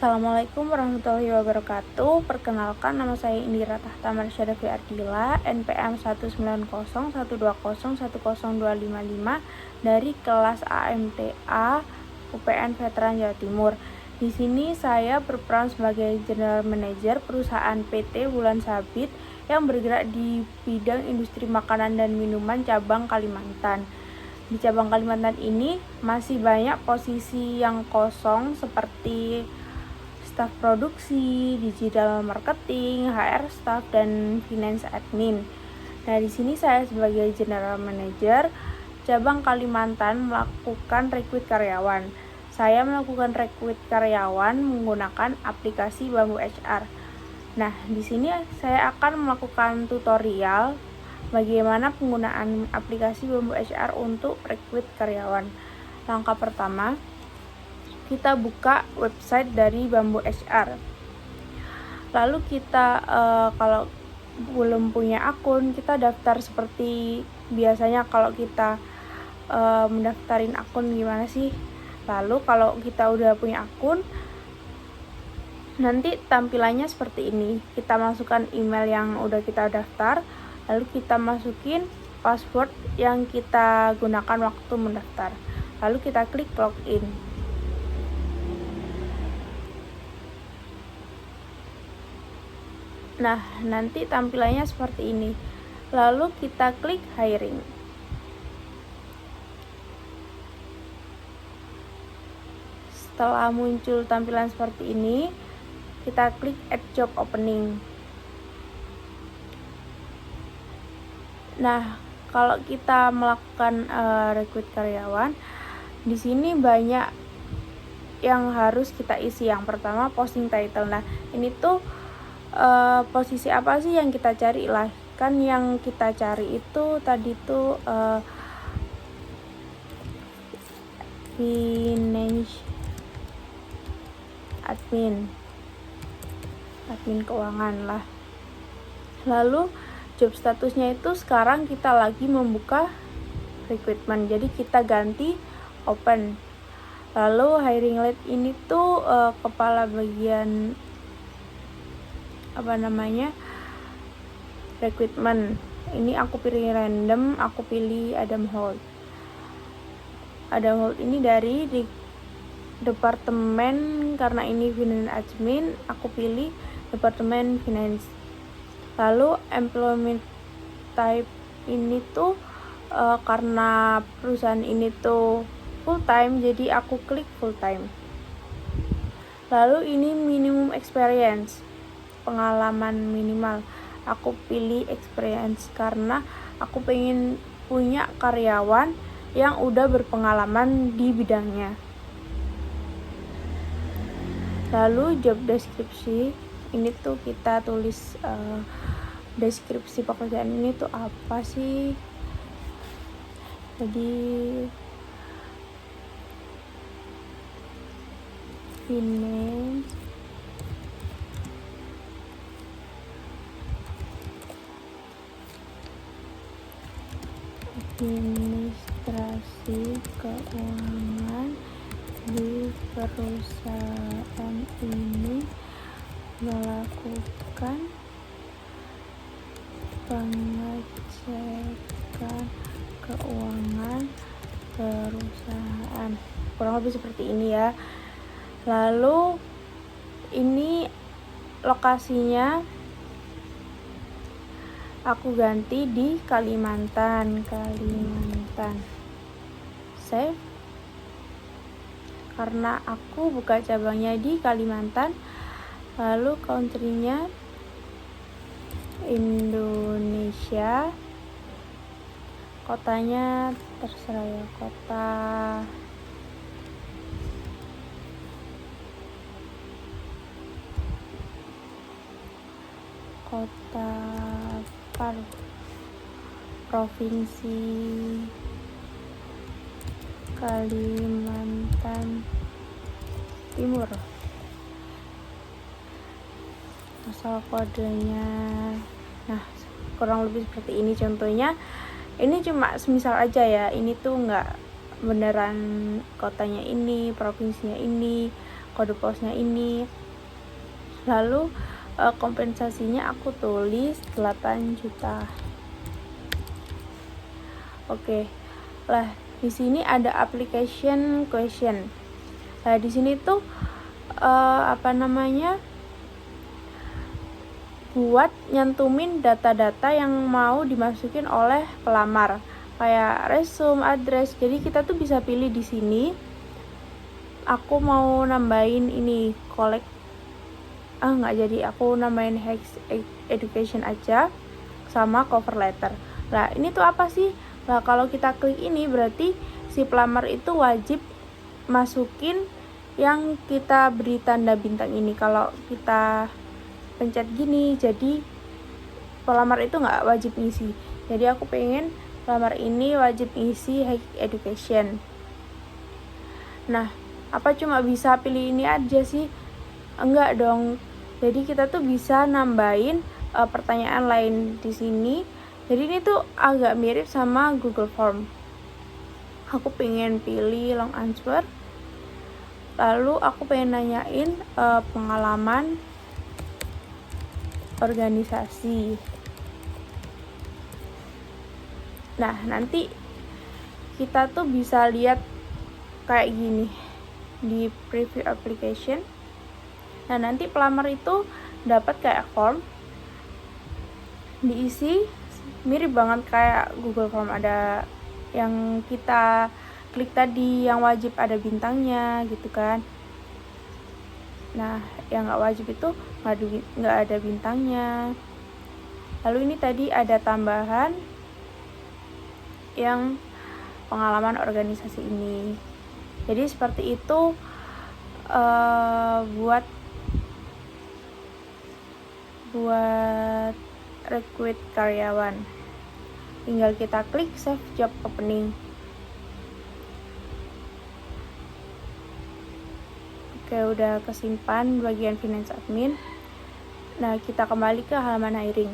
Assalamualaikum warahmatullahi wabarakatuh. Perkenalkan, nama saya Indira Tahta Marsyada Dwi Ardila, NPM 19012010255 dari kelas AMTA UPN Veteran Jawa Timur. Di sini saya berperan sebagai General Manager perusahaan PT Wulan Sabit yang bergerak di bidang industri makanan dan minuman cabang Kalimantan. Di cabang Kalimantan ini masih banyak posisi yang kosong seperti staf produksi, digital marketing, HR staff, dan finance admin. Nah, di sini saya sebagai General Manager cabang Kalimantan melakukan rekrut karyawan. Saya melakukan rekrut karyawan menggunakan aplikasi Bamboo HR. Nah, di sini saya akan melakukan tutorial bagaimana penggunaan aplikasi Bamboo HR untuk rekrut karyawan. Langkah pertama, kita buka website dari Bamboo HR. Lalu kita kalau belum punya akun, kita daftar seperti biasanya kalau kita mendaftarin akun gimana sih. Lalu kalau kita udah punya akun, nanti tampilannya seperti ini. Kita masukkan email yang udah kita daftar, lalu kita masukin password yang kita gunakan waktu mendaftar. Lalu kita klik login. Nah, nanti tampilannya seperti ini. Lalu kita klik hiring. Setelah muncul tampilan seperti ini, kita klik add job opening. Nah, kalau kita melakukan rekrut karyawan, di sini banyak yang harus kita isi. Yang pertama, posting title. Nah, ini tuh posisi apa sih yang kita cari lah. Kan yang kita cari itu tadi tuh finance admin keuangan lah. Lalu job statusnya itu sekarang kita lagi membuka recruitment, jadi kita ganti open. Lalu hiring lead ini tuh kepala bagian recruitment. Ini aku pilih random, aku pilih Adam Holt. Adam Holt ini dari departemen, karena ini finance admin, aku pilih departemen finance. Lalu employment type ini tuh karena perusahaan ini tuh full time, jadi aku klik full time. Lalu ini minimum experience, pengalaman minimal, aku pilih experience karena aku pengen punya karyawan yang udah berpengalaman di bidangnya. Lalu job deskripsi, ini tuh kita tulis deskripsi pekerjaan ini tuh apa sih. Jadi finance administrasi keuangan di perusahaan ini melakukan pengecekan keuangan perusahaan. Kurang lebih seperti ini ya. Lalu ini lokasinya aku ganti di Kalimantan. Save. Karena aku buka cabangnya di Kalimantan. Lalu country-nya Indonesia. Kotanya terserah ya, kota provinsi Kalimantan Timur. Asal kodenya. Nah, kurang lebih seperti ini contohnya. Ini cuma semisal aja ya, ini tuh nggak beneran kotanya ini, provinsinya ini, kode posnya ini. Lalu kompensasinya aku tulis 8 juta. Oke. Lah, di sini ada application question. Nah, di sini tuh buat nyantumin data-data yang mau dimasukin oleh pelamar, kayak resume, address. Jadi kita tuh bisa pilih di sini. Aku mau nambahin ini nggak jadi, aku nambahin education aja sama cover letter. Nah, ini tuh apa sih? Nah, kalau kita klik ini berarti si pelamar itu wajib masukin yang kita beri tanda bintang ini. Kalau kita pencet gini, jadi pelamar itu nggak wajib ngisi. Jadi aku pengen pelamar ini wajib ngisi education. Nah, apa cuma bisa pilih ini aja sih? Enggak dong. Jadi kita tuh bisa nambahin pertanyaan lain di sini. Jadi ini tuh agak mirip sama Google Form. Aku pengen pilih long answer. Lalu aku pengen nanyain pengalaman organisasi. Nah, nanti kita tuh bisa lihat kayak gini di preview application. Nah, nanti pelamar itu dapat kayak form diisi mirip banget kayak Google Form. Ada yang kita klik tadi yang wajib ada bintangnya gitu kan. Nah, yang nggak wajib itu nggak ada bintangnya. Lalu ini tadi ada tambahan yang pengalaman organisasi ini. Jadi seperti itu buat recruit karyawan. Tinggal kita klik save job opening. Oke, udah kesimpan bagian finance admin. Nah, kita kembali ke halaman hiring.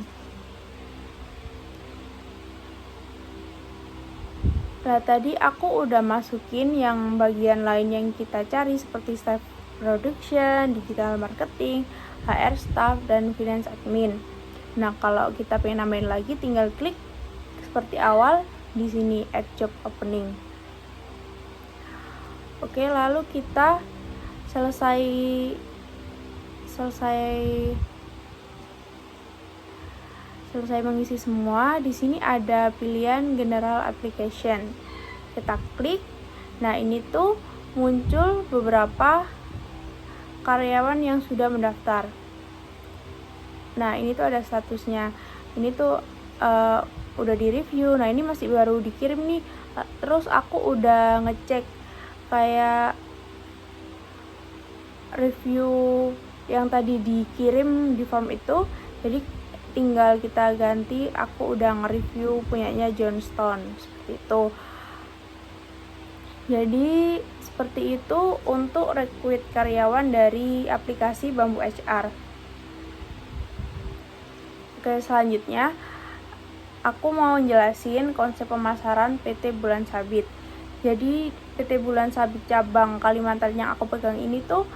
Nah, tadi aku udah masukin yang bagian lain yang kita cari seperti staff production, digital marketing, HR staff, dan finance admin. Nah, kalau kita pengen nambahin lagi, tinggal klik seperti awal di sini add job opening. Oke, lalu kita selesai mengisi semua. Di sini ada pilihan general application. Kita klik. Nah, ini tuh muncul beberapa karyawan yang sudah mendaftar. Nah, ini tuh ada statusnya. Ini tuh udah di review. Nah, ini masih baru dikirim nih. Terus aku udah ngecek kayak review yang tadi dikirim di form itu. Jadi tinggal kita ganti, aku udah nge-review punyanya Johnstone, seperti itu. Jadi seperti itu untuk rekrut karyawan dari aplikasi Bamboo HR. Oke, selanjutnya aku mau jelasin konsep pemasaran PT Bulan Sabit. Jadi PT Bulan Sabit cabang Kalimantan yang aku pegang ini tuh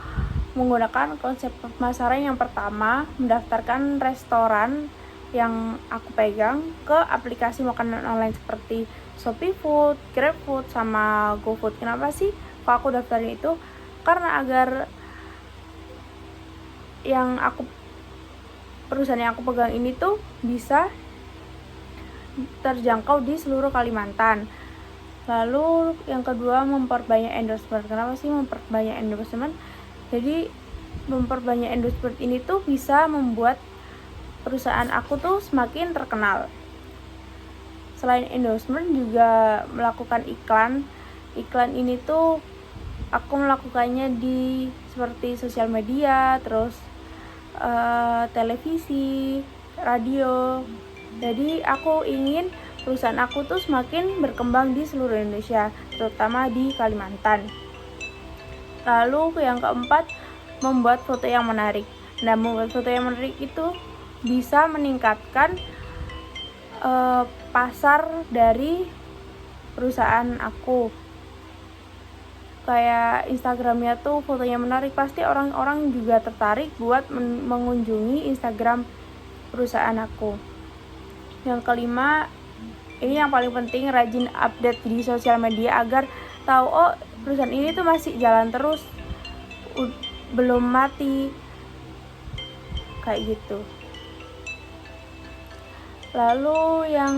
menggunakan konsep pemasaran yang pertama, mendaftarkan restoran yang aku pegang ke aplikasi makanan online seperti Shopee Food, GrabFood, sama GoFood. Kenapa sih kok aku daftarin itu? Karena agar perusahaan yang aku pegang ini tuh bisa terjangkau di seluruh Kalimantan. Lalu yang kedua, memperbanyak endorsement. Kenapa sih memperbanyak endorsement? Jadi memperbanyak endorsement ini tuh bisa membuat perusahaan aku tuh semakin terkenal. Selain endorsement juga melakukan iklan. Iklan ini tuh aku melakukannya di seperti sosial media, terus televisi, radio. Jadi aku ingin perusahaan aku tuh semakin berkembang di seluruh Indonesia, terutama di Kalimantan. Lalu yang keempat, membuat foto yang menarik. Nah, membuat foto yang menarik itu bisa meningkatkan pasar dari perusahaan aku. kayak Instagramnya tuh fotonya menarik, pasti orang-orang juga tertarik buat mengunjungi Instagram perusahaan aku. Yang kelima, ini yang paling penting, rajin update di sosial media agar tahu oh perusahaan ini tuh masih jalan terus, belum mati, kayak gitu. Lalu yang